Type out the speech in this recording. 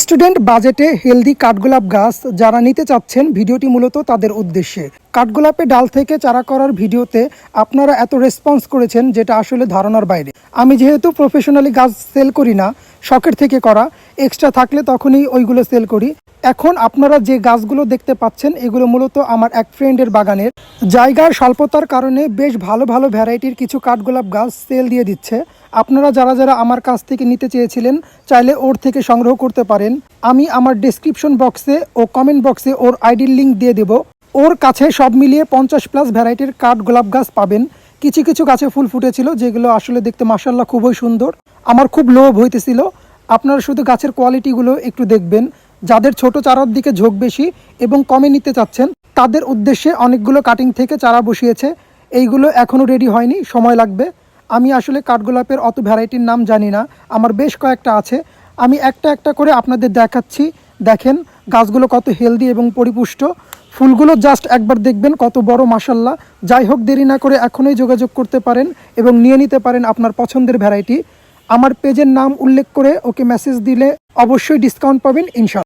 Student বাজেটে healthy কাঠগোলাপ গাছ যারা নিতে চাচ্ছেন, ভিডিওটি মূলত তাদের উদ্দেশ্যে। কাঠগোলাপে ডাল থেকে চারা করার ভিডিওতে আপনারা এত রেসপন্স করেছেন যেটা আসলে ধারণার বাইরে। আমি যেহেতু প্রফেশনালি গাছ সেল করি না, শখের থেকে করা, এক্সট্রা থাকলে তখনই ওইগুলো সেল করি। এখন আপনারা যে গাছগুলো দেখতে পাচ্ছেন এগুলো মূলত আমার এক ফ্রেন্ডের বাগানের। জায়গার স্বল্পতার কারণে বেশ ভালো ভালো ভ্যারাইটির কিছু কাঠগোলাপ গাছ সেল দিয়ে দিচ্ছে। আপনারা যারা যারা আমার কাছ থেকে নিতে চেয়েছিলেন চাইলে ওর থেকে সংগ্রহ করতে পারেন। আমি আমার ডেসক্রিপশন বক্সে ও কমেন্ট বক্সে ওর আইডির লিঙ্ক দিয়ে দেব। ওর কাছে সব মিলিয়ে 50+ ভ্যারাইটির কাঠগোলাপ গাছ পাবেন। কিছু কিছু গাছে ফুল ফুটেছিল যেগুলো আসলে দেখতে মাশাআল্লাহ খুবই সুন্দর। আমার খুব লোভ হইতেছিল। আপনারা শুধু গাছের কোয়ালিটিগুলো একটু দেখবেন। যাদের ছোট চারার দিকে ঝোঁক বেশি এবং কমে নিতে চাচ্ছেন তাদের উদ্দেশ্যে অনেকগুলো কাটিং থেকে চারা বসিয়েছে। এইগুলো এখনও রেডি হয়নি, সময় লাগবে। আমি আসলে কাঠগোলাপের অত ভ্যারাইটির নাম জানি না, আমার বেশ কয়েকটা আছে। আমি একটা একটা করে আপনাদের দেখাচ্ছি। দেখেন গাছগুলো কত হেলদি এবং পরিপুষ্ট। ফুলগুলো জাস্ট একবার দেখবেন কত বড়, মাশাআল্লাহ। যাই হোক, দেরি না করে এখনই যোগাযোগ করতে পারেন এবং নিয়ে নিতে পারেন আপনার পছন্দের ভ্যারাইটি। আমার পেজের নাম উল্লেখ করে ওকে মেসেজ দিলে অবশ্যই ডিসকাউন্ট পাবেন ইনশাআল্লাহ।